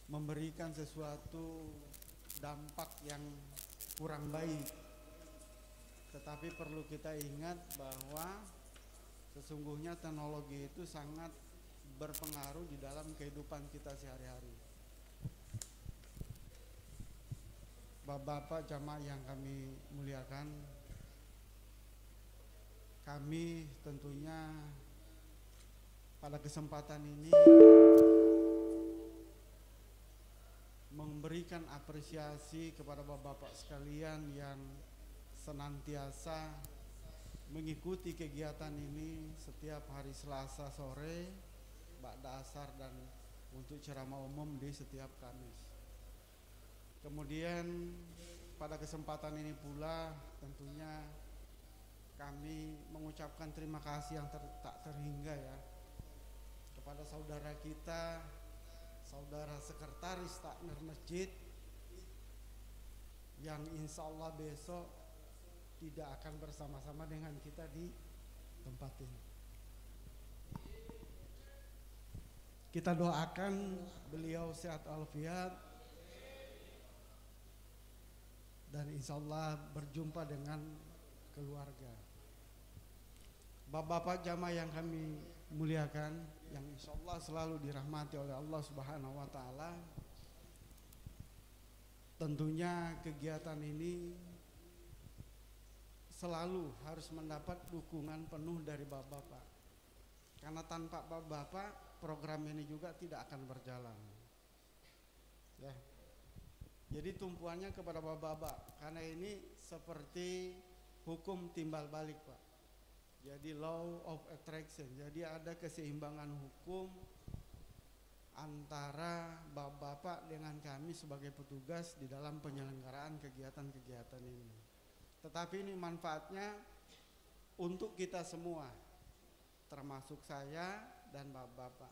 memberikan sesuatu dampak yang kurang baik. Tetapi perlu kita ingat bahwa sesungguhnya teknologi itu sangat berpengaruh di dalam kehidupan kita sehari-hari. Bapak-bapak jamaah yang kami muliakan, kami tentunya pada kesempatan ini memberikan apresiasi kepada bapak-bapak sekalian yang senantiasa mengikuti kegiatan ini setiap hari Selasa sore, ba'da asar, dan untuk ceramah umum di setiap Kamis. Kemudian pada kesempatan ini pula tentunya kami mengucapkan terima kasih yang tak terhingga ya kepada saudara kita, saudara sekretaris takmir masjid yang insya Allah besok tidak akan bersama-sama dengan kita di tempat ini. Kita doakan beliau sehat walafiat dan insya Allah berjumpa dengan keluarga. Bapak-bapak jamaah yang kami muliakan, yang insya Allah selalu dirahmati oleh Allah Subhanahu wa Ta'ala, tentunya kegiatan ini selalu harus mendapat dukungan penuh dari bapak-bapak, karena tanpa bapak-bapak program ini juga tidak akan berjalan ya. Jadi tumpuannya kepada bapak-bapak, karena ini seperti hukum timbal balik Pak. Jadi law of attraction, jadi ada keseimbangan hukum antara bapak-bapak dengan kami sebagai petugas di dalam penyelenggaraan kegiatan-kegiatan ini. Tetapi ini manfaatnya untuk kita semua, termasuk saya dan bapak-bapak.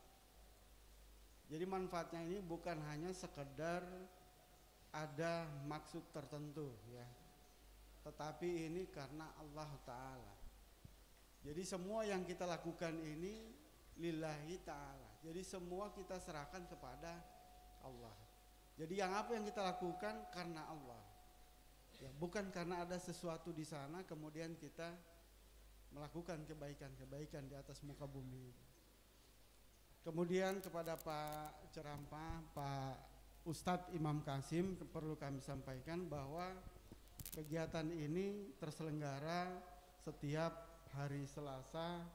Jadi manfaatnya ini bukan hanya sekedar ada maksud tertentu ya, tetapi ini karena Allah Ta'ala. Jadi semua yang kita lakukan ini lillahi ta'ala. Jadi semua kita serahkan kepada Allah. Jadi yang apa yang kita lakukan karena Allah ya, bukan karena ada sesuatu di sana kemudian kita melakukan kebaikan-kebaikan di atas muka bumi. Kemudian kepada Pak Ceramah, Pak Ustadz Imam Kasim, perlu kami sampaikan bahwa kegiatan ini terselenggara setiap hari Selasa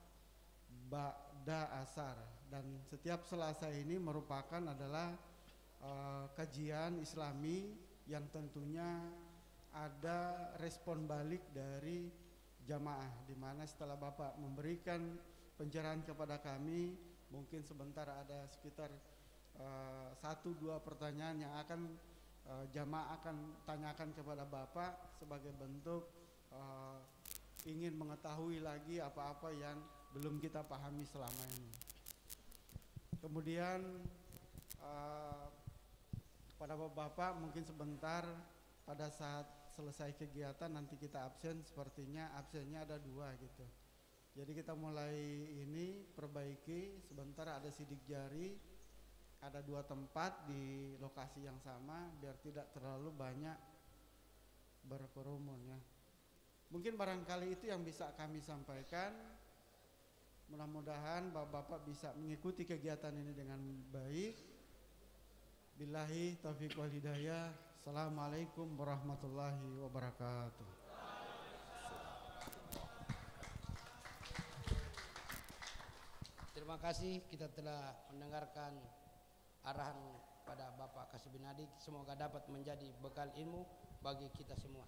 ba'da asar, dan setiap Selasa ini merupakan adalah kajian Islami yang tentunya ada respon balik dari jamaah, di mana setelah Bapak memberikan pencerahan kepada kami, mungkin sebentar ada sekitar 1-2 pertanyaan yang akan jamaah akan tanyakan kepada Bapak sebagai bentuk ingin mengetahui lagi apa-apa yang belum kita pahami selama ini. Kemudian pada Bapak mungkin sebentar pada saat selesai kegiatan nanti kita absen, sepertinya absennya ada 2 gitu. Jadi kita mulai ini perbaiki sebentar, ada sidik jari, ada 2 tempat di lokasi yang sama biar tidak terlalu banyak berkerumun ya. Mungkin barangkali itu yang bisa kami sampaikan. Mudah-mudahan bapak-bapak bisa mengikuti kegiatan ini dengan baik. Billahi taufiq wal hidayah. Assalamualaikum warahmatullahi wabarakatuh. Terima kasih, kita telah mendengarkan arahan pada Bapak Kasibin Adik. Semoga dapat menjadi bekal ilmu bagi kita semua.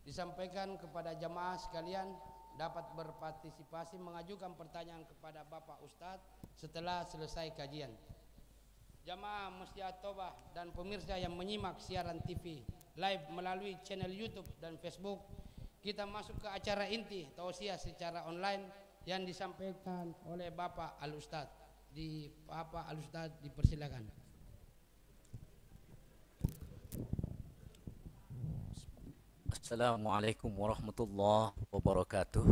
Disampaikan kepada jamaah sekalian dapat berpartisipasi mengajukan pertanyaan kepada Bapak Ustadz setelah selesai kajian. Jamaah Masjid Tobah dan pemirsa yang menyimak siaran TV live melalui channel YouTube dan Facebook, kita masuk ke acara inti tausiah secara online yang disampaikan oleh Bapak Al-Ustadz. Bapak Al-Ustadz dipersilakan. Assalamualaikum warahmatullahi wabarakatuh.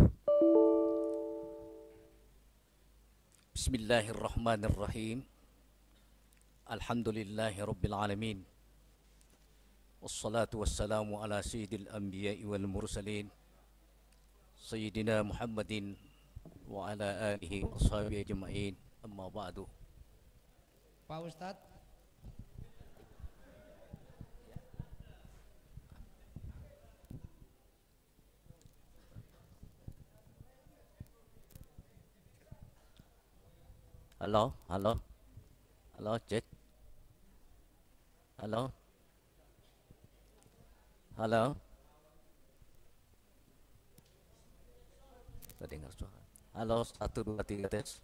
Bismillahirrahmanirrahim. Alhamdulillahi Rabbil Alamin. Wassalatu wassalamu ala sayyidil anbiya'i wal mursalin Sayyidina Muhammadin wa ala alihi wa sahbihi ajma'in. Amma ba'du. Pak Ustadz. Halo, halo. Halo, cek. Halo. Halo. Saya dengar suara. Halo, 1 2 3 tes.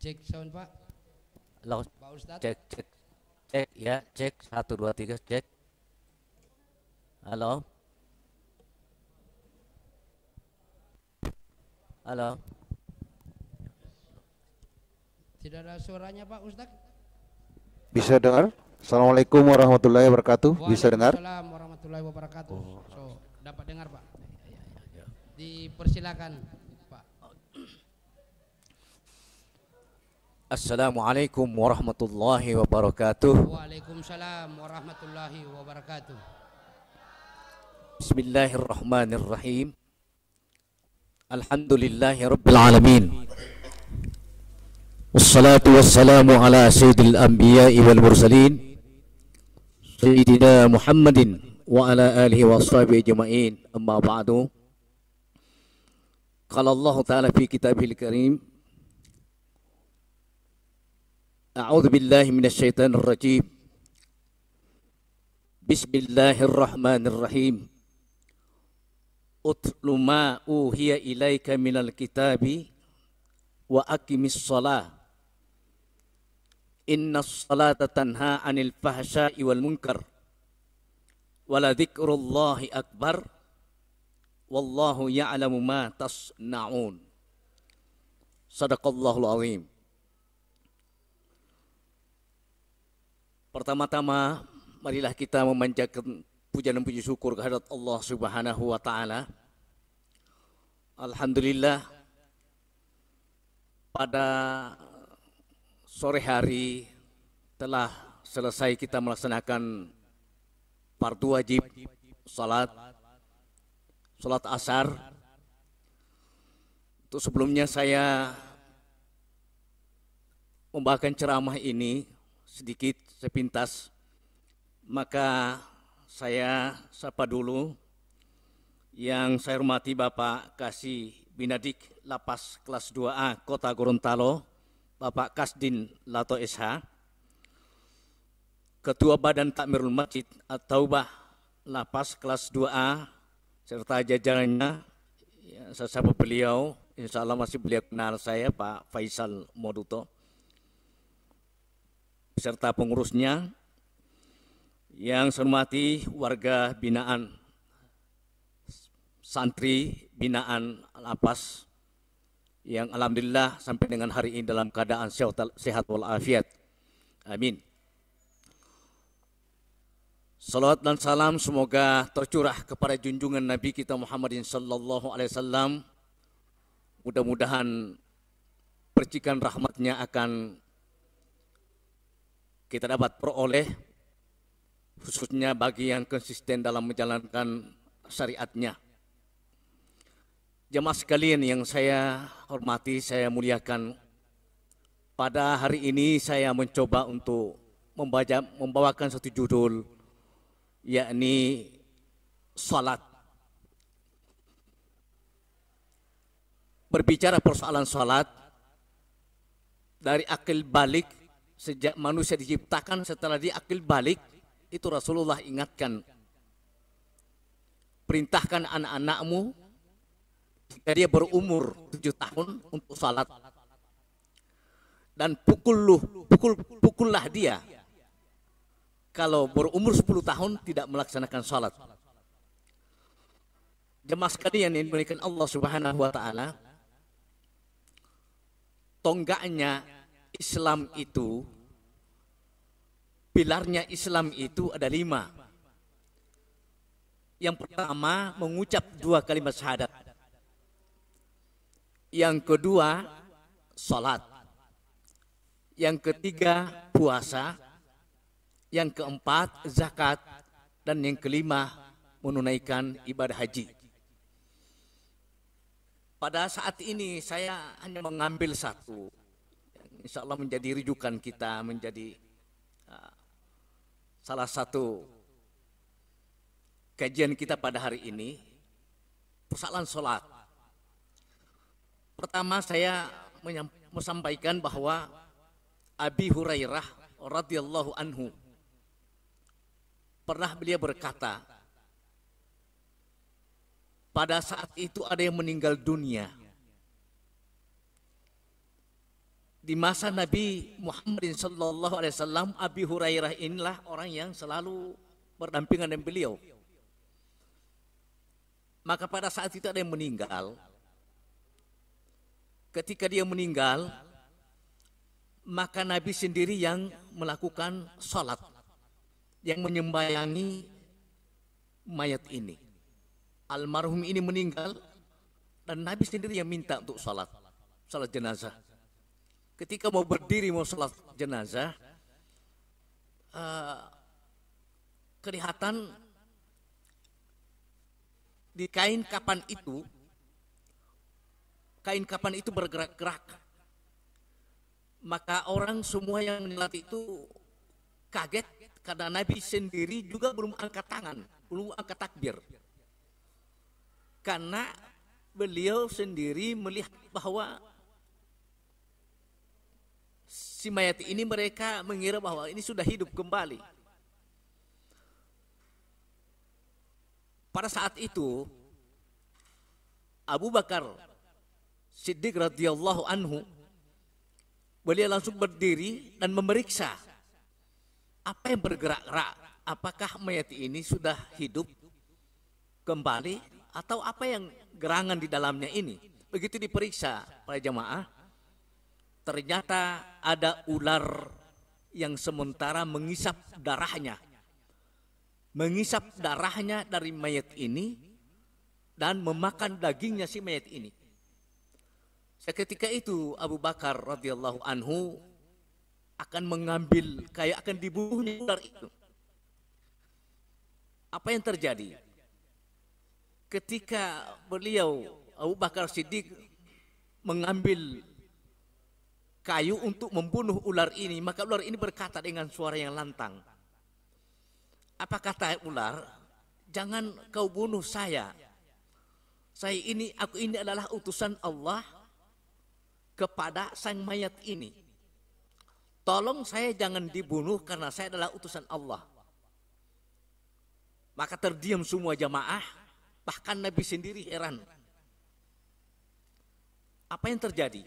Cek sound Pak. Halo, Pak Ustadz. cek cek. Cek ya, cek 1 2 3 cek. Halo. Halo. Tidak ada suaranya Pak Ustadz. Bisa dengar? Assalamualaikum warahmatullahi wabarakatuh. Bisa dengar? Waalaikumsalam warahmatullahi wabarakatuh. So, dapat dengar Pak. Ya. Dipersilakan Pak. Assalamualaikum warahmatullahi wabarakatuh. Waalaikumsalam warahmatullahi wabarakatuh. Bismillahirrahmanirrahim. Alhamdulillahi Rabbil Alamin. Wassalatu wassalamu ala sayyidil anbiya'i wal mursalin Sayyidina Muhammadin wa ala alihi wa sahbihi ajma'in. Amma ba'du. Qala Allah Ta'ala fi kitabihil karim, A'udzu billahi minasyaitonir rajim. Bismillahirrahmanirrahim. Utlu ma uhiya ilaika minal kitabi wa aqimis shalah. Innas salata tanha 'anil fahsya'i wal munkar. Wa la dzikrullahi akbar. Wallahu ya'lamu ma tasna'un. Shadaqallahul azim. Pertama-tama marilah kita memanjatkan puja dan puji syukur kehadirat Allah Subhanahu wa taala. Alhamdulillah, pada sore hari telah selesai kita melaksanakan fardu wajib salat asar. Untuk sebelumnya saya membawakan ceramah ini sedikit sepintas, maka saya sapa dulu yang saya hormati Bapak Kasih Binadik Lapas kelas 2A Kota Gorontalo, Bapak Kasdin Lato SH, Ketua Badan Takmirul Masjid At-Taubah Lapas kelas 2A, serta jajarannya. Saya sapa beliau, insya Allah masih beliau kenal saya, Pak Faisal Moduto, beserta pengurusnya. Yang saya hormati warga binaan, santri binaan Lapas yang alhamdulillah sampai dengan hari ini dalam keadaan sehat walafiat. Amin. Salawat dan salam semoga tercurah kepada junjungan Nabi kita Muhammadin sallallahu alaihi wasallam. Mudah-mudahan percikan rahmatnya akan kita dapat peroleh, khususnya bagi yang konsisten dalam menjalankan syariatnya. Jemaah sekalian yang saya hormati, saya muliakan, pada hari ini saya mencoba untuk membawakan satu judul, yakni salat. Berbicara persoalan salat dari akil balik, sejak manusia diciptakan setelah dia akil balik, itu Rasulullah ingatkan, perintahkan anak-anakmu jika dia berumur 7 tahun untuk salat, dan pukullah dia kalau berumur 10 tahun tidak melaksanakan salat. Jemaah sekalian yang dimuliakan Allah Subhanahu wa taala, tonggaknya Islam itu, pilarnya Islam itu ada 5. Yang pertama mengucap 2 kalimat syahadat. Yang kedua salat. Yang ketiga puasa. Yang keempat zakat. Dan yang kelima menunaikan ibadah haji. Pada saat ini saya hanya mengambil satu, insya Allah menjadi rujukan kita, menjadi salah satu kajian kita pada hari ini, persoalan sholat. Pertama saya menyampaikan bahwa Abi Hurairah radhiyallahu anhu pernah beliau berkata, pada saat itu ada yang meninggal dunia. Di masa Nabi Muhammad SAW, Abi Hurairah inilah orang yang selalu berdampingan dengan beliau. Maka pada saat itu ada yang meninggal. Ketika dia meninggal, maka Nabi sendiri yang melakukan sholat, yang menyembayangi mayat ini. Almarhum ini meninggal dan Nabi sendiri yang minta untuk salat jenazah. Ketika mau berdiri mau salat jenazah, kelihatan di kain kapan itu bergerak-gerak. Maka orang semua yang melihat itu kaget karena Nabi sendiri juga belum angkat tangan, belum angkat takbir. Karena beliau sendiri melihat bahwa si mayat ini, mereka mengira bahwa ini sudah hidup kembali. Pada saat itu Abu Bakar Siddiq radhiyallahu anhu, beliau langsung berdiri dan memeriksa apa yang bergerak-gerak, apakah mayat ini sudah hidup kembali atau apa yang gerangan di dalamnya ini. Begitu diperiksa para jamaah, ternyata ada ular yang sementara mengisap darahnya dari mayat ini dan memakan dagingnya si mayat ini. Seketika itu Abu Bakar radhiyallahu anhu akan mengambil, kayak akan dibunuhnya ular itu. Apa yang terjadi? Ketika beliau Abu Bakar Siddiq mengambil kayu untuk membunuh ular ini, maka ular ini berkata dengan suara yang lantang. Apa kata ular? Jangan kau bunuh saya. Aku ini adalah utusan Allah kepada sang mayat ini. Tolong saya jangan dibunuh karena saya adalah utusan Allah. Maka terdiam semua jamaah. Bahkan Nabi sendiri heran. Apa yang terjadi?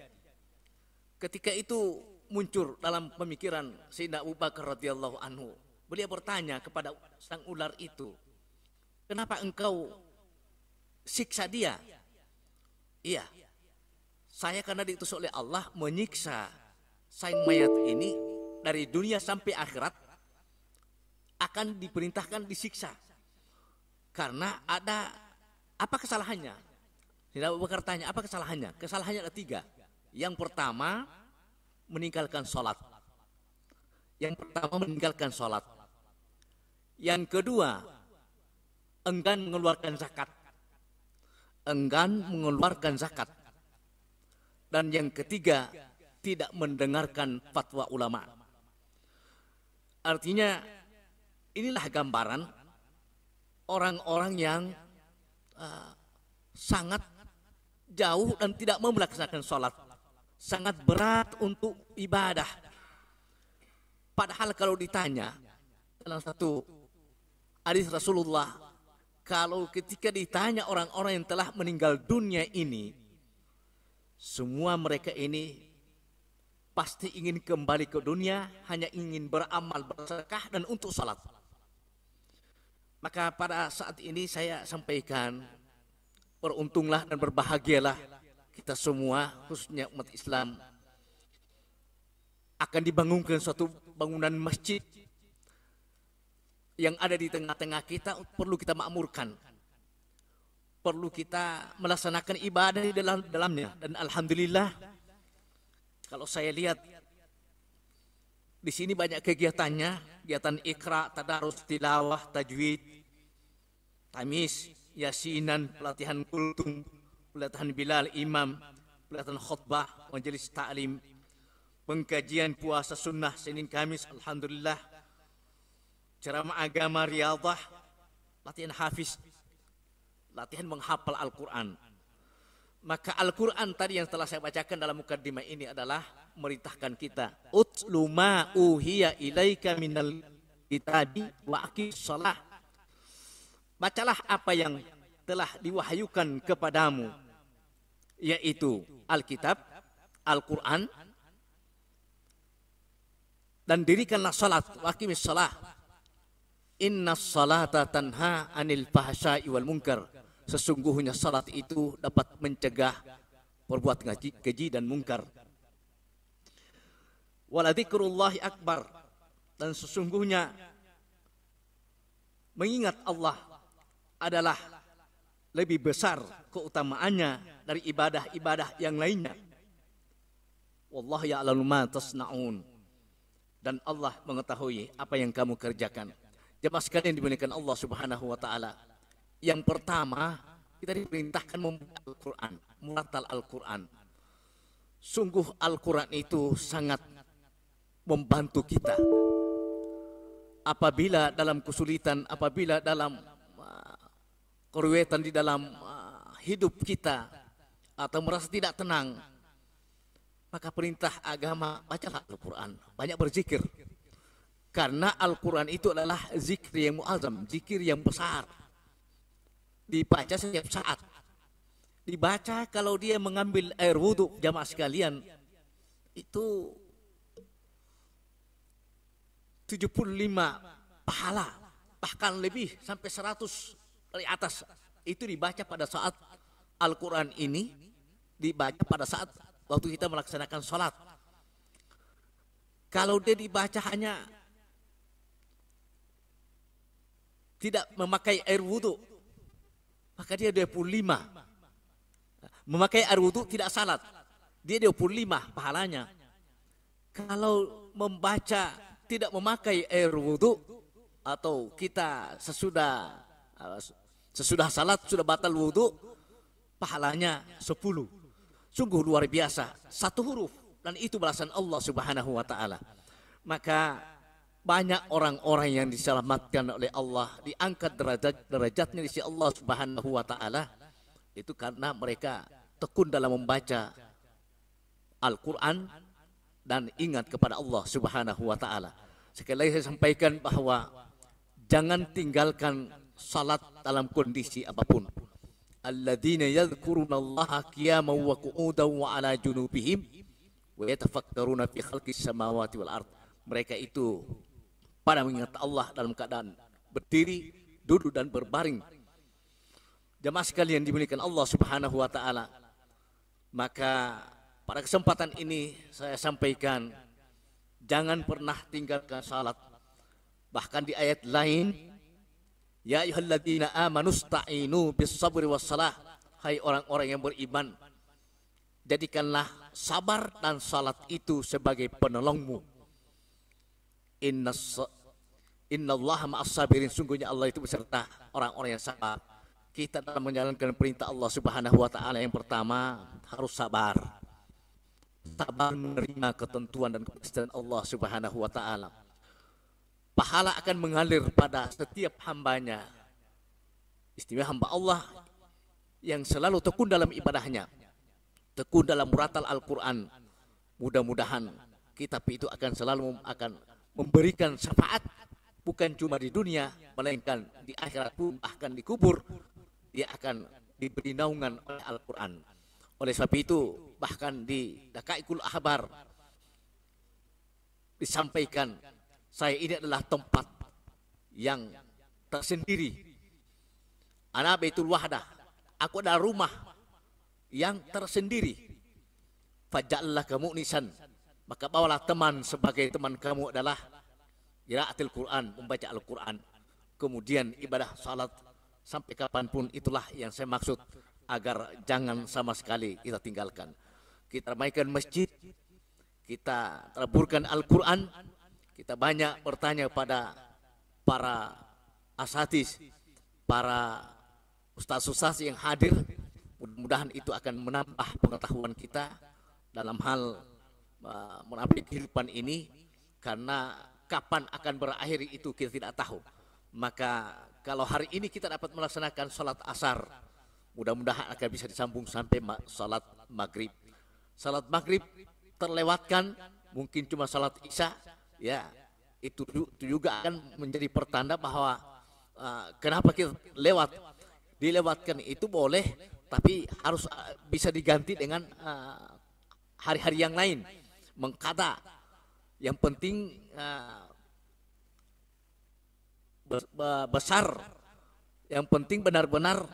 Ketika itu muncul dalam pemikiran Sayyidina Abu Bakar radhiyallahu anhu. Beliau bertanya kepada sang ular itu, kenapa engkau siksa dia? Iya, saya karena diutus oleh Allah menyiksa sang mayat ini dari dunia sampai akhirat, akan diperintahkan disiksa. Karena ada apa kesalahannya? Tidak Abu Bakar tanya, apa kesalahannya? Kesalahannya ada 3. Yang pertama, meninggalkan sholat. Yang kedua, enggan mengeluarkan zakat. Dan yang ketiga, tidak mendengarkan fatwa ulama. Artinya, inilah gambaran orang-orang yang sangat jauh dan tidak mau melaksanakan sholat, sangat berat untuk ibadah. Padahal kalau ditanya dalam satu hadis Rasulullah, kalau ketika ditanya orang-orang yang telah meninggal dunia ini, semua mereka ini pasti ingin kembali ke dunia, hanya ingin beramal, bersedekah dan untuk sholat. Maka pada saat ini saya sampaikan, beruntunglah dan berbahagialah kita semua, khususnya umat Islam, akan dibangunkan suatu bangunan masjid yang ada di tengah-tengah kita. Perlu kita makmurkan, perlu kita melaksanakan ibadah di dalamnya. Dan alhamdulillah Kalau saya lihat di sini banyak kegiatannya, kegiatan ikra, tadarus, tilawah, tajwid, tamis, yasinan, pelatihan kultum, pelatihan bilal imam, pelatihan khutbah, majelis ta'lim, pengkajian puasa sunnah Senin Kamis, alhamdulillah, ceramah agama, riyadhah, latihan hafiz, latihan menghafal Al-Quran. Maka Al-Quran tadi yang telah saya bacakan dalam mukaddimah ini adalah merintahkan kita, utlu ma uhiya ilaika minal kitabi wa aqis shalah. Bacalah apa yang telah diwahyukan kepadamu, yaitu Alkitab, Al-Quran, dan dirikanlah salat, wa aqimis shalah. Innas salata tanha anil fahsya'i wal munkar. Sesungguhnya salat itu dapat mencegah perbuatan keji dan mungkar. Waladzikrullahi akbar, dan sesungguhnya mengingat Allah adalah lebih besar keutamaannya dari ibadah-ibadah yang lainnya. Wallahu ya'lamu ma tasna'un, dan Allah mengetahui apa yang kamu kerjakan. Jemaah sekalian dimuliakan Allah Subhanahu wa taala. Yang pertama, kita diperintahkan membaca Al-Quran, muratal Al-Quran. Sungguh Al-Quran itu sangat membantu kita. Apabila dalam kesulitan, apabila dalam keruwetan di dalam hidup kita, atau merasa tidak tenang, maka perintah agama, bacalah Al-Quran, banyak berzikir. Karena Al-Quran itu adalah zikir yang mu'azzam, zikir yang besar. Dibaca setiap saat. Dibaca kalau dia mengambil air wudhu, jamaah sekalian, itu 75 pahala, bahkan lebih sampai 100 dari atas. Itu dibaca pada saat Al-Quran ini dibaca pada saat waktu kita melaksanakan sholat. Kalau dia dibaca hanya tidak memakai air wudhu, maka dia 25. Memakai air wudhu tidak salat, dia 25 pahalanya. Kalau membaca tidak memakai air wudhu, atau kita sesudah salat sudah batal wudhu, pahalanya 10. Sungguh luar biasa, satu huruf, dan itu balasan Allah Subhanahu wa taala. Maka banyak orang-orang yang diselamatkan oleh Allah, diangkat derajatnya di sisi Allah Subhanahu wa taala, itu karena mereka tekun dalam membaca Al-Quran dan ingat kepada Allah Subhanahu wa taala. Sekali lagi saya sampaikan bahwa jangan tinggalkan salat dalam kondisi apapun. Alladzina yadhkurunallaha qiyaman wa qu'udan wa 'ala junubihim wa yatafakkaruna fi khalqis samawati wal ard. Mereka itu pada mengingat Allah dalam keadaan berdiri, duduk, dan berbaring. Jemaah sekalian dimuliakan Allah Subhanahu wa taala. Maka pada kesempatan ini saya sampaikan, jangan pernah tinggalkan salat. Bahkan di ayat lain, ya ayyuhalladzina amanu sta'inu bis sabri was salah. Hai orang-orang yang beriman, jadikanlah sabar dan salat itu sebagai penolongmu. Innallaha ma'as sabirin, sungguhnya Allah itu beserta orang-orang yang sabar. Kita dalam menjalankan perintah Allah Subhanahu wa taala, yang pertama harus sabar. Sabar menerima ketentuan dan kepastian Allah Subhanahu wa taala. Pahala akan mengalir pada setiap hambanya. Istimewa hamba Allah yang selalu tekun dalam ibadahnya, tekun dalam muratal Al-Quran. Mudah-mudahan kitab itu akan selalu memberikan syafaat, bukan cuma di dunia, melainkan di akhirat pun, bahkan di kubur dia akan diberi naungan oleh Al-Quran. Oleh sebab itu, bahkan di Daqaiqul Ahbar disampaikan, saya ini adalah tempat yang tersendiri. Ana baitul wahdah, aku adalah rumah yang tersendiri. Faj'allah kamu nisan, maka bawalah teman sebagai teman kamu adalah qiraatul Quran, membaca Al-Quran. Kemudian ibadah salat sampai kapanpun, itulah yang saya maksud, agar jangan sama sekali kita tinggalkan. Kita ramaikan masjid, kita tadabburkan Al-Quran, kita banyak bertanya pada para asatidz, para ustaz-ustaz yang hadir. Mudah-mudahan itu akan menambah pengetahuan kita dalam hal menapaki kehidupan ini, karena kapan akan berakhir itu kita tidak tahu. Maka kalau hari ini kita dapat melaksanakan sholat asar, mudah-mudahan akan bisa disambung sampai sholat maghrib. Sholat maghrib terlewatkan, mungkin cuma sholat isya, ya itu juga akan menjadi pertanda bahwa kenapa kita dilewatkan itu boleh, tapi harus bisa diganti dengan hari-hari yang lain, mengqada. Yang penting besar, yang penting benar-benar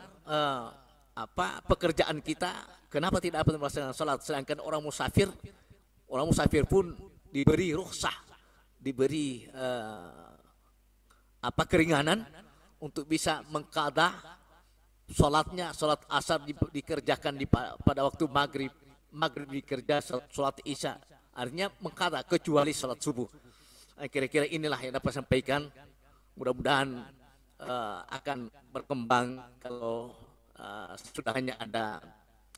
pekerjaan kita. Kenapa tidak dapat melaksanakan salat? Sedangkan orang musafir pun diberi rukhsah, diberi keringanan untuk bisa mengqada salatnya. Salat asar dikerjakan pada waktu maghrib dikerja salat isya, artinya mengqada kecuali salat subuh. Kira-kira inilah yang dapat sampaikan. Mudah-mudahan akan berkembang kalau sudahnya ada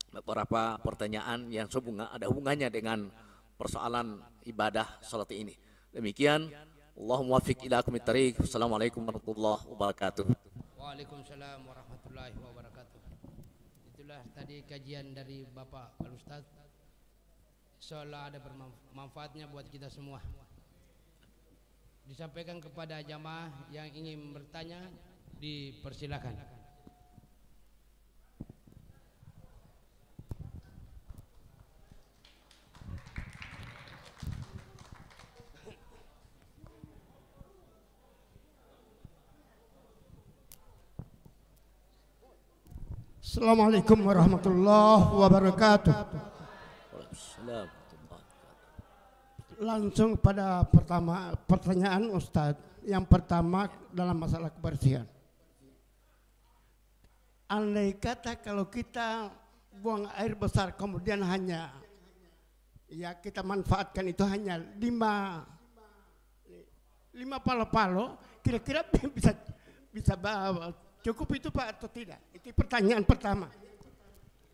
beberapa pertanyaan yang ada hubungannya dengan persoalan ibadah salat ini. Demikian, Allahumma wafiq ila aqwamit thariq. Assalamualaikum warahmatullahi wabarakatuh. Waalaikumsalam warahmatullahi wabarakatuh. Itulah tadi kajian dari Bapak Al-Ustaz. Insyaallah ada bermanfaatnya buat kita semua. Disampaikan kepada jamaah yang ingin bertanya, dipersilakan. Assalamualaikum warahmatullahi wabarakatuh. Langsung pada pertanyaan Ustadz. Yang pertama dalam masalah kebersihan. Andai kata kalau kita buang air besar kemudian hanya kita manfaatkan itu hanya 5 palo-palo, kira-kira bisa cukup itu Pak atau tidak? Itu pertanyaan pertama.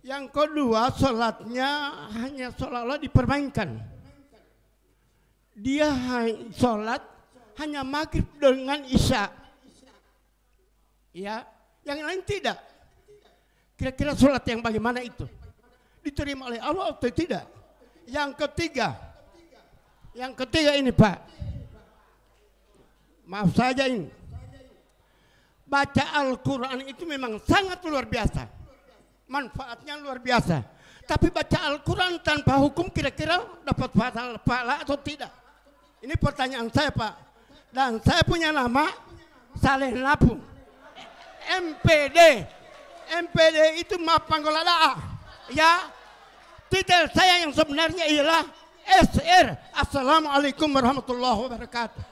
Yang kedua, sholatnya hanya seolah-olah dipermainkan. Dia sholat hanya maghrib dengan isya, ya, yang lain tidak. Kira-kira sholat yang bagaimana itu? Diterima oleh Allah atau tidak? Yang ketiga ini Pak, maaf saja ini, baca Al-Quran itu memang sangat luar biasa, manfaatnya luar biasa. Tapi baca Al-Quran tanpa hukum kira-kira dapat pahala atau tidak? Ini pertanyaan saya Pak. Dan saya punya nama Saleh Lapung, MPD. MPD itu maaf Panggolada. Ya, titel saya yang sebenarnya ialah SR. Assalamualaikum warahmatullahi wabarakatuh.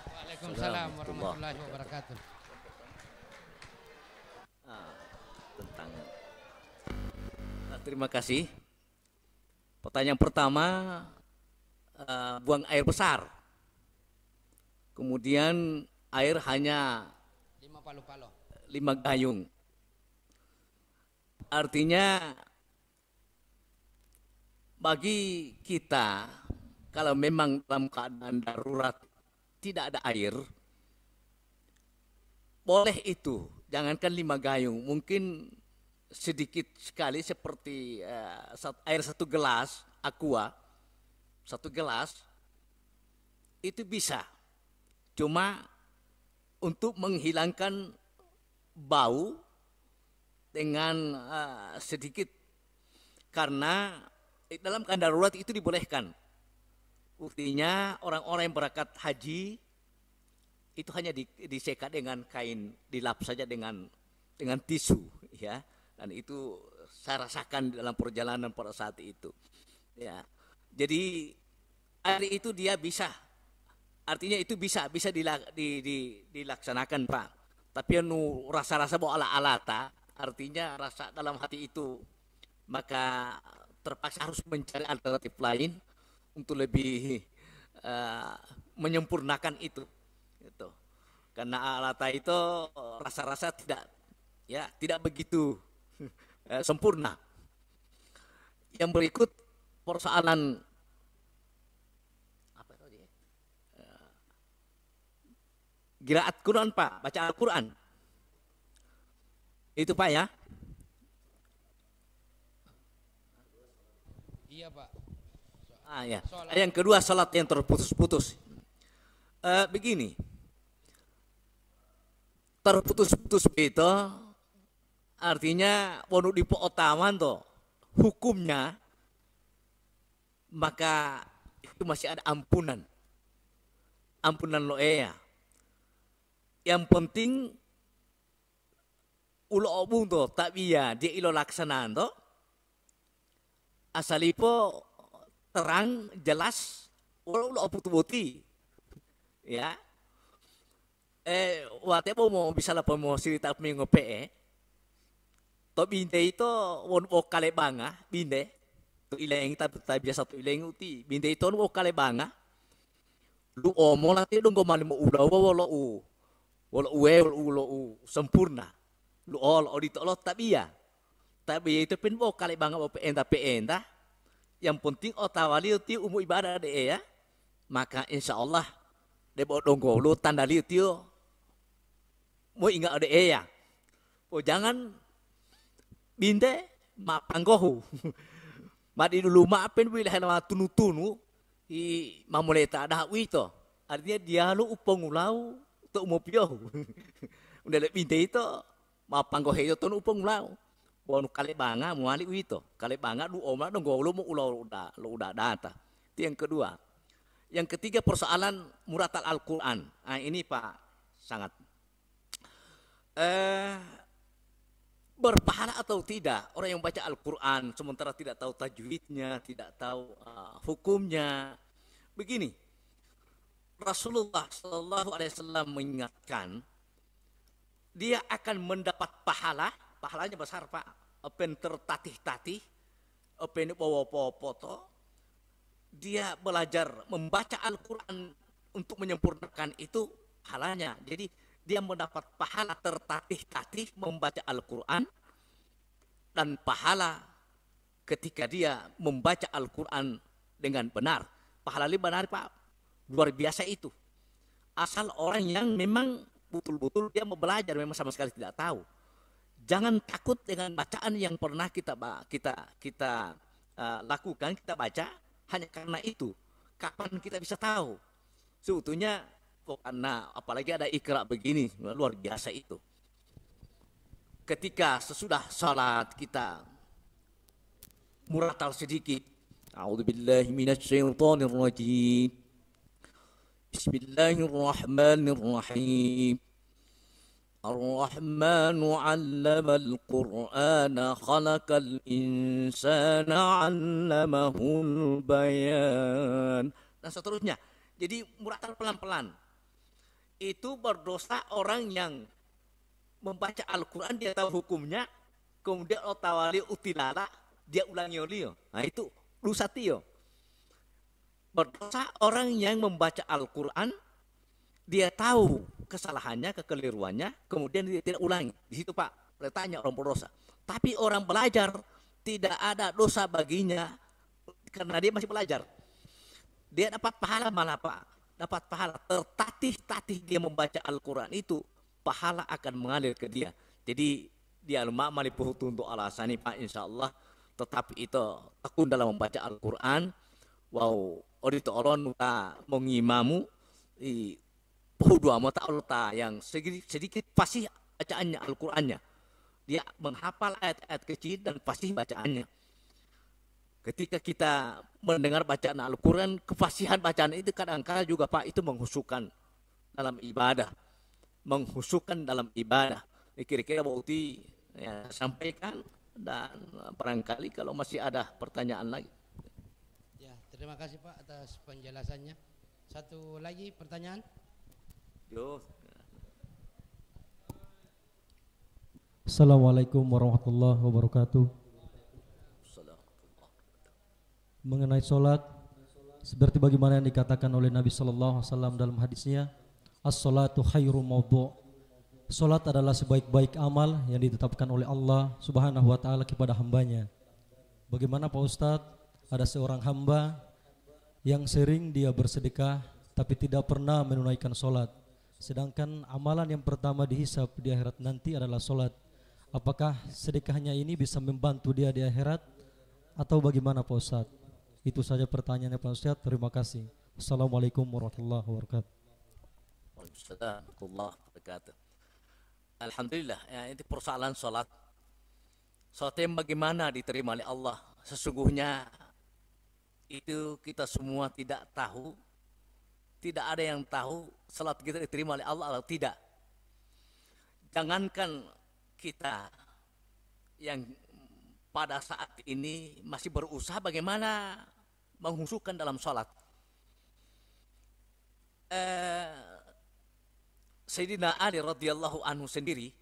Waalaikumsalam warahmatullahi wabarakatuh. Terima kasih. Pertanyaan pertama, buang air besar, kemudian air hanya 5 palo-palo, 5 gayung. Artinya bagi kita, kalau memang dalam keadaan darurat tidak ada air, boleh itu, jangankan 5 gayung, mungkin sedikit sekali seperti air 1 gelas aqua, 1 gelas itu bisa, cuma untuk menghilangkan bau dengan sedikit, karena dalam keadaan darurat itu dibolehkan. Buktinya orang-orang yang berangkat haji itu hanya disekat dengan kain, dilap saja dengan tisu, ya. Dan itu saya rasakan dalam perjalanan pada saat itu, ya. Jadi air itu dia bisa, artinya itu bisa dilaksanakan Pak. Tapi rasa-rasa bahwa ala-alata, artinya rasa dalam hati itu, maka terpaksa harus mencari alternatif lain untuk lebih menyempurnakan itu. Gitu. Karena alata itu rasa-rasa tidak begitu sempurna. Yang berikut persoalan apa tadi? Qiraat Quran Pak, baca Al-Quran. Itu Pak ya. Iya Pak. Ya. Yang kedua salat yang terputus-putus. Begini, terputus-putus itu artinya wonu dipo otawan to hukumnya, maka itu masih ada ampunan lo ya. Yang penting ulo obung to tak biya dia ilo laksanaan to asalipo terang jelas ulo putu-puti ya. Wate mo bisa lah mo cerita minggu to binde itu won kale banga binde to ileng ta biasa to ileng uti binde itu won kale banga lu omo lati dong go mali mo udaw wolo sempurna lu dito lo tapi itu pin bo kale banga bo peenda yang penting otawali uti umu ibadah de ya, maka insyaallah debo donggo lu tanda liu tio mau ingat ada ya. Oh jangan binde mapanggohu. Madi dulu maapin wilayah nama tunu i mamuleta ada wito. Artinya dia lu upong ulau tu umopio. Udah le binde itu mapanggohu itu tu upong ulau. Wonu kale banga muali wito. Kale banga du oma donggo lu mau ulau udah data. Itu yang kedua. Yang ketiga persoalan muratal Al-Quran. Nah, ini Pak sangat berpahala atau tidak orang yang baca Al-Quran sementara tidak tahu tajwidnya, tidak tahu hukumnya. Begini, Rasulullah Shallallahu Alaihi Wasallam mengingatkan dia akan mendapat pahalanya besar Pak. Apen tertatih-tatih, apen bawa-bawa dia belajar membaca Al-Quran untuk menyempurnakan itu pahalanya. Jadi dia mendapat pahala tertatih-tatih membaca Al-Quran dan pahala ketika dia membaca Al-Quran dengan benar. Pahala ini benar Pak, luar biasa itu. Asal orang yang memang betul-betul dia mau belajar, memang sama sekali tidak tahu. Jangan takut dengan bacaan yang pernah kita lakukan, kita baca. Hanya karena itu, kapan kita bisa tahu? Sebetulnya, karena apalagi ada ikra begini, luar biasa itu. Ketika sesudah salat kita muratal sedikit. A'udzubillahi minasyaitonirrajim. Bismillahirrahmanirrahim. Ar-Rahmanu 'allamal Qur'ana khalaqal insana 'allamahul bayan. Dan seterusnya. Jadi muratal pelan-pelan. Itu berdosa orang yang membaca Al-Quran dia tahu hukumnya, kemudian otawali utilala dia ulangi olio. Nah itu dosa tio. Berdosa orang yang membaca Al-Quran dia tahu kesalahannya, kekeliruannya, kemudian dia tidak ulangi. Di situ Pak, bertanya orang berdosa. Tapi orang belajar tidak ada dosa baginya karena dia masih belajar. Dia dapat pahala malah Pak, dapat pahala tertatih-tatih dia membaca Al-Quran itu, pahala akan mengalir ke dia. Jadi dia mali puhutu untuk alasani Pak insyaallah, tetapi itu tekun dalam membaca Al-Quran. Wow, orito orang mengimamu dua mata Allah yang sedikit fasih bacaannya Al-Qurannya. Dia menghafal ayat-ayat kecil dan fasih bacaannya. Ketika kita mendengar bacaan Al-Quran, kefasihan bacaan itu kadang-kadang juga Pak itu menghusukan dalam ibadah. Menghusukan dalam ibadah. Kira-kira bukti ya, sampaikan dan barangkali kalau masih ada pertanyaan lagi. Ya, terima kasih Pak atas penjelasannya. Satu lagi pertanyaan. Assalamualaikum warahmatullahi wabarakatuh. Mengenai sholat, seperti bagaimana yang dikatakan oleh Nabi sallallahu alaihi wasallam dalam hadisnya, as-salatu khairu maudhu'. Salat adalah sebaik-baik amal yang ditetapkan oleh Allah Subhanahu wa taala kepada hambanya. Bagaimana Pak Ustadz, ada seorang hamba yang sering dia bersedekah tapi tidak pernah menunaikan salat. Sedangkan amalan yang pertama dihisab di akhirat nanti adalah salat. Apakah sedekahnya ini bisa membantu dia di akhirat atau bagaimana Pak Ustadz? Itu saja pertanyaannya Pak Ustadz. Terima kasih. Assalamualaikum warahmatullahi wabarakatuh. Waalaikumsalam warahmatullahi wabarakatuh. Alhamdulillah, ya, itu persoalan salat. Salat yang bagaimana diterima oleh Allah? Sesungguhnya itu kita semua tidak tahu. Tidak ada yang tahu salat kita diterima oleh Allah atau tidak. Jangankan kita yang pada saat ini masih berusaha bagaimana menghususkan dalam salat. Sayyidina Ali radhiyallahu anhu sendiri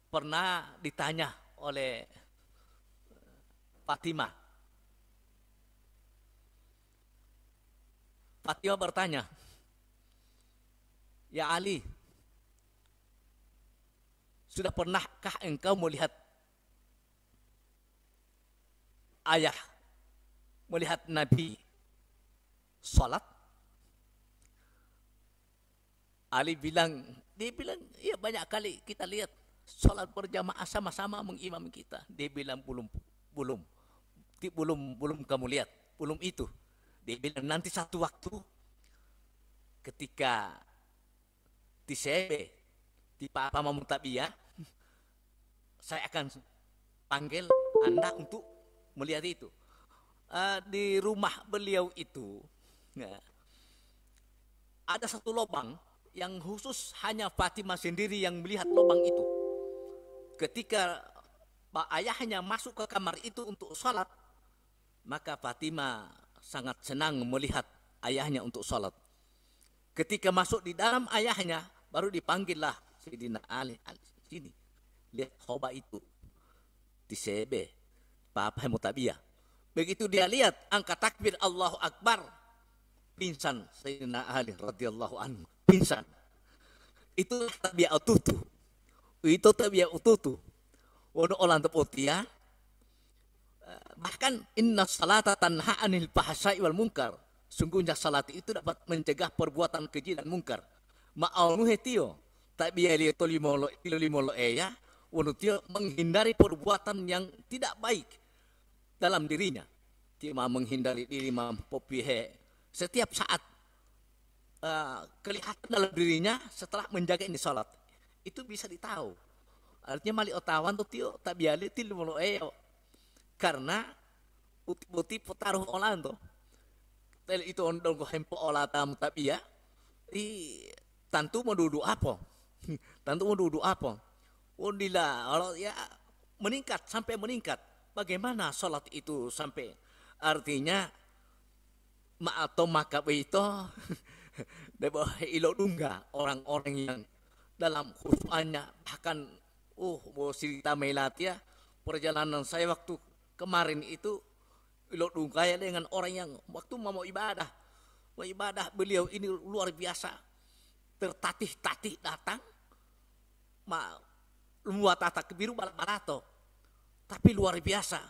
pernah ditanya oleh Fatimah. Fatimah bertanya, "Ya Ali, sudah pernahkah engkau melihat melihat Nabi salat?" Ali dia bilang, iya banyak kali kita lihat salat berjamaah sama-sama mengimam kita. Dia bilang belum kamu lihat, belum itu. Dia bilang nanti satu waktu ketika di Sebe, di Papa Mamutabia, saya akan panggil Anda untuk melihat itu. Di rumah beliau itu ada satu lubang yang khusus hanya Fatimah sendiri yang melihat lubang itu. Ketika ayahnya masuk ke kamar itu untuk sholat, maka Fatimah sangat senang melihat ayahnya untuk sholat. Ketika masuk di dalam ayahnya, baru dipanggillah Sayyidina Ali, sini, lihat khoba itu di Sebe, Papa Mutabiyah. Begitu dia lihat, angkat takbir Allahu Akbar, pingsan Sayyidina Ali radhiyallahu anhu. Pingsan. Itu tabiat ututu. Itu tabiat ututu. Wono orang tepotia. Bahkan inna salata tanha anil fahsya'i wal munkar. Sungguhnya salat itu dapat mencegah perbuatan keji dan munkar. Ma'aunu hetio. Tabiat li tolimolo eya. Wono tio menghindari perbuatan yang tidak baik dalam dirinya. Dia menghindari diri mampopihe setiap saat. Kelihatan dalam dirinya setelah menjaga ini salat itu bisa ditahu. Artinya mali otawan tuh tio tak biali til molo eo karena uti potaruh olan tuh tel itu ondong ko hempo ola tam tabia i tantu mau duduk apa undila kalau ya meningkat sampai meningkat. Bagaimana salat itu sampai artinya atau maka itu debo ilo dungga orang-orang yang dalam khusuannya bahkan mau cerita melat ya perjalanan saya waktu kemarin itu ilo dungga ya dengan orang yang waktu mau ibadah beliau ini luar biasa tertatih-tatih datang luar tata kebiru balato tapi luar biasa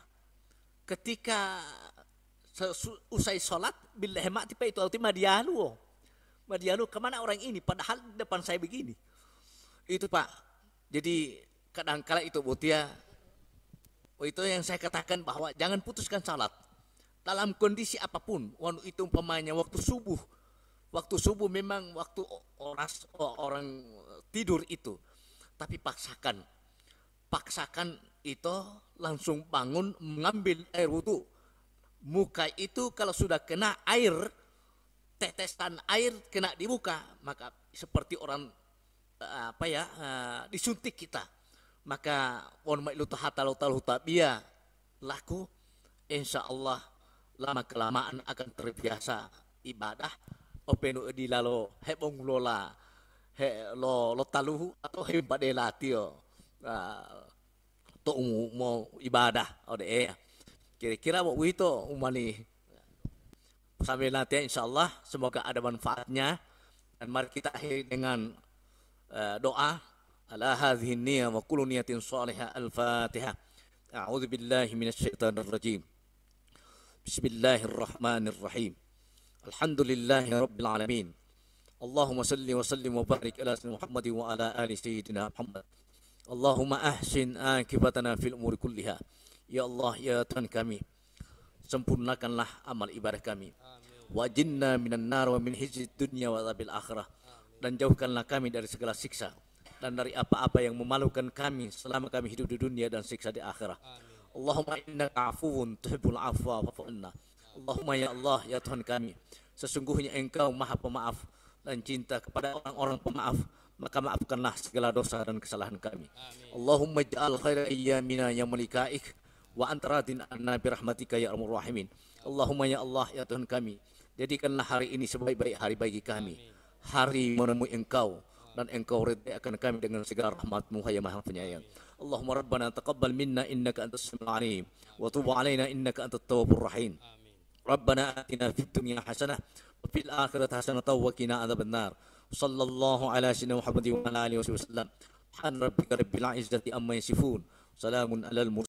ketika usai sholat bila hemat tipe itu ultima Madiano kemana orang ini padahal depan saya begini itu Pak. Jadi kadang-kala itu Butia itu yang saya katakan bahwa jangan putuskan salat dalam kondisi apapun. Waktu itu umpamanya waktu subuh memang waktu orang tidur itu, tapi paksakan itu langsung bangun mengambil air wudu. Muka itu kalau sudah kena air, tetesan air kena di muka, maka seperti orang disuntik kita. Maka on mailu tahatalu tabia laku, insya Allah lama kelamaan akan terbiasa ibadah. Openu di lalo hebong lola lo taluhu atau hempadelatio to mau ibadah ode ya. Kira-kira mau itu umani sambil latihan insya Allah semoga ada manfaatnya. Dan mari kita akhiri dengan doa. Ala hadhihi niyyah wa kullu niyatin salihah. Al-Fatihah. A'udzu billahi minasyaitonir rajim. Bismillahirrahmanirrahim. Alhamdulillahi rabbil alamin. Allahumma salli wa sallim wa barik ala sayyidina Muhammad wa ala ali sayyidina Muhammad. Allahumma ahsin akibatana fil umuri kulliha. Ya Allah, ya Tuhan kami, sempurnakanlah amal ibadah kami. Wajinna minan nar wa min hizid dunya wa azabil akhirah. Dan jauhkanlah kami dari segala siksa dan dari apa-apa yang memalukan kami selama kami hidup di dunia dan siksa di akhirat. Allahumma innaka afuwun tuhibbul afwa fa'fu anna. Allahumma ya Allah, ya Tuhan kami, sesungguhnya Engkau Maha Pemaaf dan cinta kepada orang-orang pemaaf, maka maafkanlah segala dosa dan kesalahan kami. Allahumma ja'al khaira ayyamina ya malikaik wa antaradin anna birahmatika ya arhamar rahimin. Allahumma ya Allah, ya Tuhan kami, jadikanlah hari ini sebaik-baik hari bagi kami, hari menemui Engkau dan Engkau ridha akan kami dengan segala rahmat-Mu ya Maha Penyayang. Allahumma rabbana taqabbal minna innaka antas samiul alim wa tub alaina innaka antat tawwabur rahim. Rabbana atina fid dunya hasanah wa fil akhirati hasanah wa qina adzabannar. Sallallahu ala sayyidina Muhammadin wa ala alihi wasallam. Subhan rabbika rabbil izzati amma yasifun. Salamun alal mursalin.